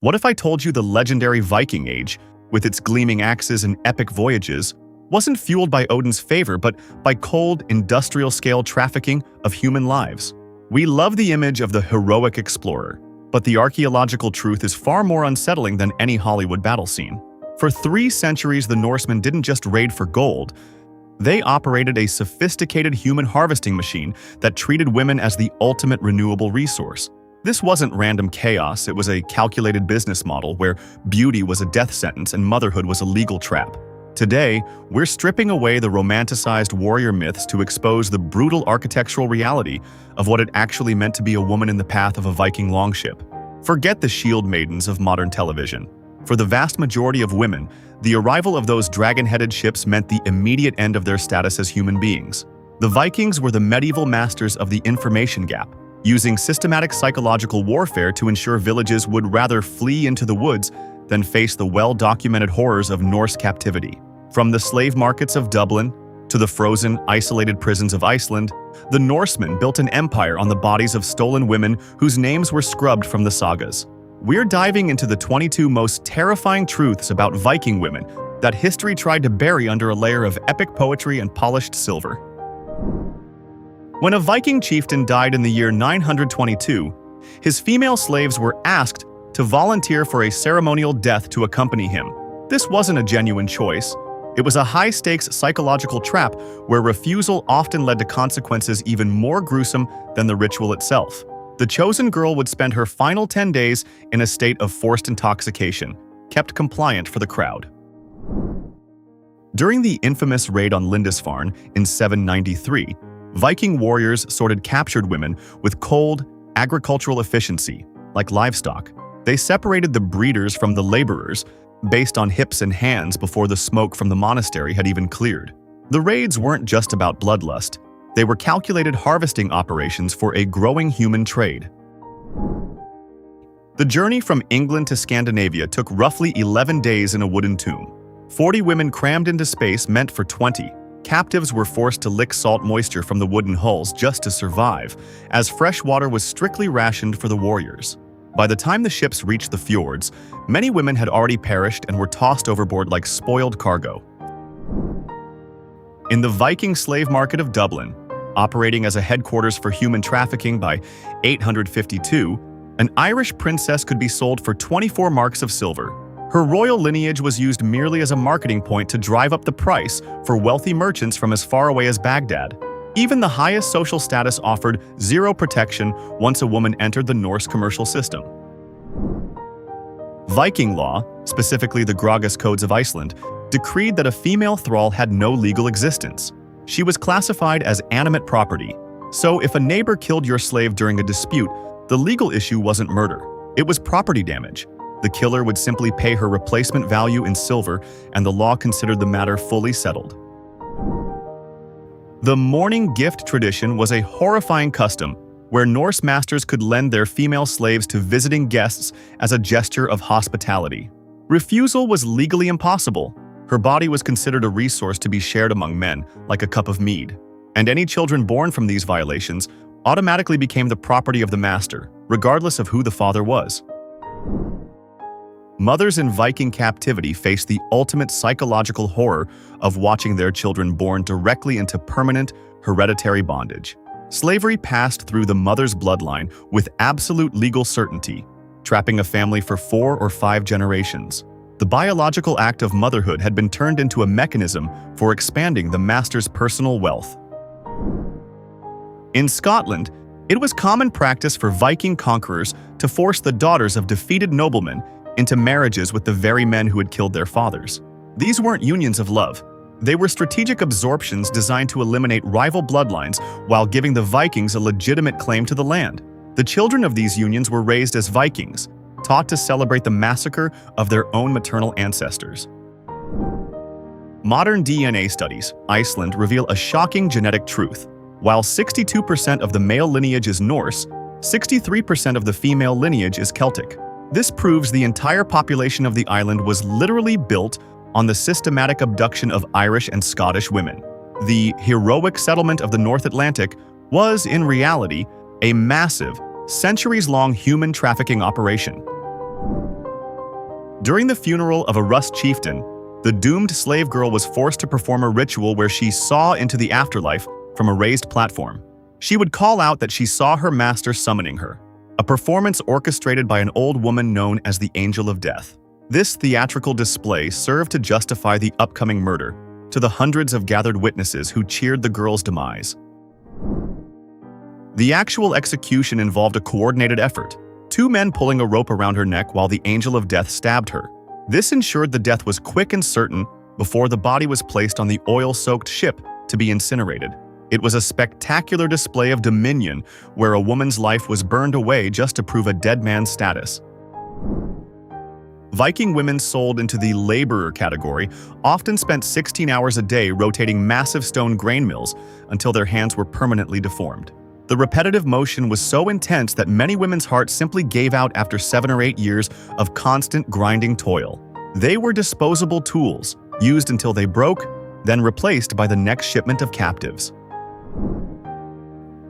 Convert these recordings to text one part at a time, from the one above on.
What if I told you the legendary Viking Age, with its gleaming axes and epic voyages, wasn't fueled by Odin's favor but by cold, industrial-scale trafficking of human lives? We love the image of the heroic explorer, but the archaeological truth is far more unsettling than any Hollywood battle scene. For 3 centuries, the Norsemen didn't just raid for gold. They operated a sophisticated human harvesting machine that treated women as the ultimate renewable resource. This wasn't random chaos, it was a calculated business model where beauty was a death sentence and motherhood was a legal trap. Today, we're stripping away the romanticized warrior myths to expose the brutal architectural reality of what it actually meant to be a woman in the path of a Viking longship. Forget the shield maidens of modern television. For the vast majority of women, the arrival of those dragon-headed ships meant the immediate end of their status as human beings. The Vikings were the medieval masters of the information gap, using systematic psychological warfare to ensure villages would rather flee into the woods than face the well-documented horrors of Norse captivity. From the slave markets of Dublin to the frozen, isolated prisons of Iceland, the Norsemen built an empire on the bodies of stolen women whose names were scrubbed from the sagas. We're diving into the 22 most terrifying truths about Viking women that history tried to bury under a layer of epic poetry and polished silver. When a Viking chieftain died in the year 922, his female slaves were asked to volunteer for a ceremonial death to accompany him. This wasn't a genuine choice. It was a high-stakes psychological trap where refusal often led to consequences even more gruesome than the ritual itself. The chosen girl would spend her final 10 days in a state of forced intoxication, kept compliant for the crowd. During the infamous raid on Lindisfarne in 793, Viking warriors sorted captured women with cold, agricultural efficiency, like livestock. They separated the breeders from the laborers based on hips and hands before the smoke from the monastery had even cleared. The raids weren't just about bloodlust. They were calculated harvesting operations for a growing human trade. The journey from England to Scandinavia took roughly 11 days in a wooden tomb. 40 women crammed into space meant for 20. Captives were forced to lick salt moisture from the wooden hulls just to survive, as fresh water was strictly rationed for the warriors. By the time the ships reached the fjords, many women had already perished and were tossed overboard like spoiled cargo. In the Viking slave market of Dublin, operating as a headquarters for human trafficking by 852, an Irish princess could be sold for 24 marks of silver. Her royal lineage was used merely as a marketing point to drive up the price for wealthy merchants from as far away as Baghdad. Even the highest social status offered zero protection once a woman entered the Norse commercial system. Viking law, specifically the Grágás Codes of Iceland, decreed that a female thrall had no legal existence. She was classified as animate property, so if a neighbor killed your slave during a dispute, the legal issue wasn't murder. It was property damage. The killer would simply pay her replacement value in silver, and the law considered the matter fully settled. The morning gift tradition was a horrifying custom where Norse masters could lend their female slaves to visiting guests as a gesture of hospitality. Refusal was legally impossible. Her body was considered a resource to be shared among men, like a cup of mead. And any children born from these violations automatically became the property of the master, regardless of who the father was. Mothers in Viking captivity faced the ultimate psychological horror of watching their children born directly into permanent, hereditary bondage. Slavery passed through the mother's bloodline with absolute legal certainty, trapping a family for 4 or 5 generations. The biological act of motherhood had been turned into a mechanism for expanding the master's personal wealth. In Scotland, it was common practice for Viking conquerors to force the daughters of defeated noblemen into marriages with the very men who had killed their fathers. These weren't unions of love. They were strategic absorptions designed to eliminate rival bloodlines while giving the Vikings a legitimate claim to the land. The children of these unions were raised as Vikings, taught to celebrate the massacre of their own maternal ancestors. Modern DNA studies, Iceland, reveal a shocking genetic truth. While 62% of the male lineage is Norse, 63% of the female lineage is Celtic. This proves the entire population of the island was literally built on the systematic abduction of Irish and Scottish women. The heroic settlement of the North Atlantic was, in reality, a massive, centuries-long human trafficking operation. During the funeral of a Rus chieftain, the doomed slave girl was forced to perform a ritual where she saw into the afterlife from a raised platform. She would call out that she saw her master summoning her, a performance orchestrated by an old woman known as the Angel of Death. This theatrical display served to justify the upcoming murder to the hundreds of gathered witnesses who cheered the girl's demise. The actual execution involved a coordinated effort, 2 men pulling a rope around her neck while the Angel of Death stabbed her. This ensured the death was quick and certain before the body was placed on the oil-soaked ship to be incinerated. It was a spectacular display of dominion where a woman's life was burned away just to prove a dead man's status. Viking women sold into the laborer category often spent 16 hours a day rotating massive stone grain mills until their hands were permanently deformed. The repetitive motion was so intense that many women's hearts simply gave out after 7 or 8 years of constant grinding toil. They were disposable tools, used until they broke, then replaced by the next shipment of captives.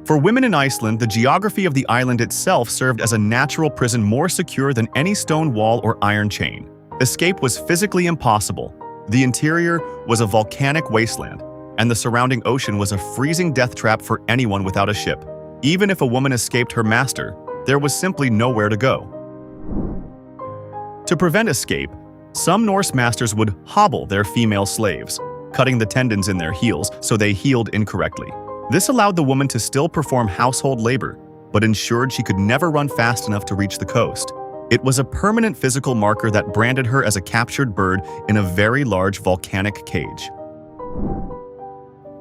For women in Iceland, the geography of the island itself served as a natural prison more secure than any stone wall or iron chain. Escape was physically impossible. The interior was a volcanic wasteland, and the surrounding ocean was a freezing death trap for anyone without a ship. Even if a woman escaped her master, there was simply nowhere to go. To prevent escape, some Norse masters would hobble their female slaves, cutting the tendons in their heels so they healed incorrectly. This allowed the woman to still perform household labor, but ensured she could never run fast enough to reach the coast. It was a permanent physical marker that branded her as a captured bird in a very large volcanic cage.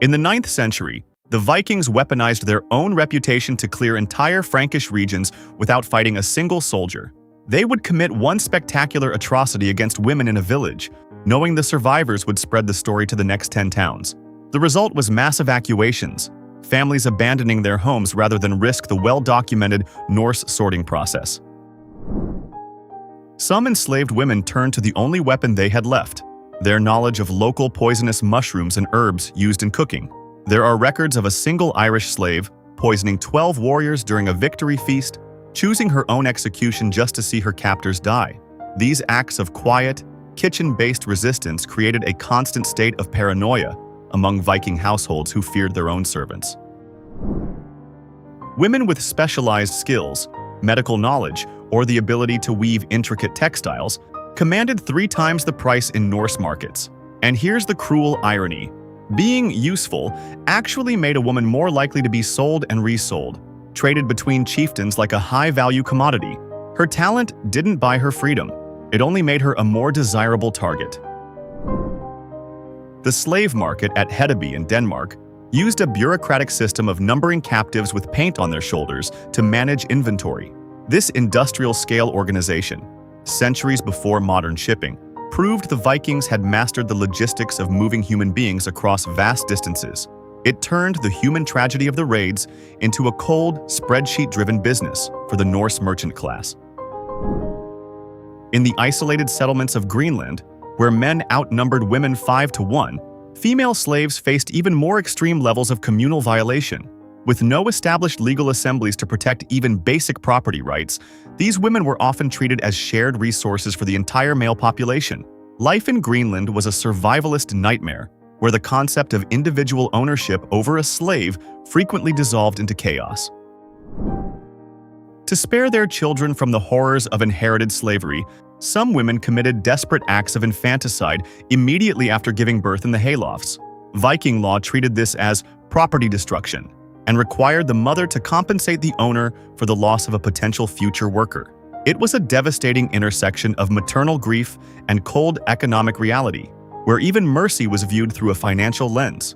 In the 9th century, the Vikings weaponized their own reputation to clear entire Frankish regions without fighting a single soldier. They would commit one spectacular atrocity against women in a village, knowing the survivors would spread the story to the next 10 towns. The result was mass evacuations, families abandoning their homes rather than risk the well-documented Norse sorting process. Some enslaved women turned to the only weapon they had left, their knowledge of local poisonous mushrooms and herbs used in cooking. There are records of a single Irish slave poisoning 12 warriors during a victory feast, choosing her own execution just to see her captors die. These acts of quiet, kitchen-based resistance created a constant state of paranoia among Viking households who feared their own servants. Women with specialized skills, medical knowledge, or the ability to weave intricate textiles commanded 3 times the price in Norse markets. And here's the cruel irony. Being useful actually made a woman more likely to be sold and resold, traded between chieftains like a high-value commodity. Her talent didn't buy her freedom. It only made her a more desirable target. The slave market at Hedeby in Denmark used a bureaucratic system of numbering captives with paint on their shoulders to manage inventory. This industrial-scale organization, centuries before modern shipping, proved the Vikings had mastered the logistics of moving human beings across vast distances. It turned the human tragedy of the raids into a cold, spreadsheet-driven business for the Norse merchant class. In the isolated settlements of Greenland, where men outnumbered women 5 to 1, female slaves faced even more extreme levels of communal violation. With no established legal assemblies to protect even basic property rights, these women were often treated as shared resources for the entire male population. Life in Greenland was a survivalist nightmare, where the concept of individual ownership over a slave frequently dissolved into chaos. To spare their children from the horrors of inherited slavery, some women committed desperate acts of infanticide immediately after giving birth in the haylofts. Viking law treated this as property destruction and required the mother to compensate the owner for the loss of a potential future worker. It was a devastating intersection of maternal grief and cold economic reality, where even mercy was viewed through a financial lens.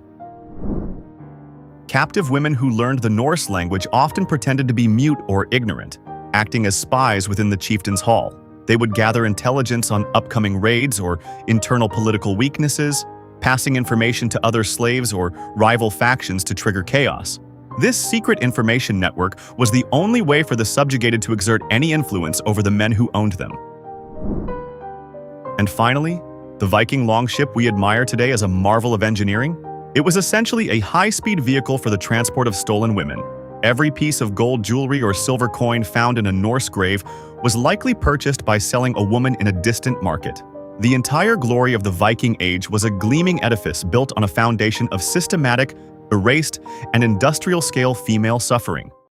Captive women who learned the Norse language often pretended to be mute or ignorant, acting as spies within the chieftain's hall. They would gather intelligence on upcoming raids or internal political weaknesses, passing information to other slaves or rival factions to trigger chaos. This secret information network was the only way for the subjugated to exert any influence over the men who owned them. And finally, the Viking longship we admire today as a marvel of engineering? It was essentially a high-speed vehicle for the transport of stolen women. Every piece of gold jewelry or silver coin found in a Norse grave was likely purchased by selling a woman in a distant market. The entire glory of the Viking Age was a gleaming edifice built on a foundation of systematic, erased, and industrial-scale female suffering.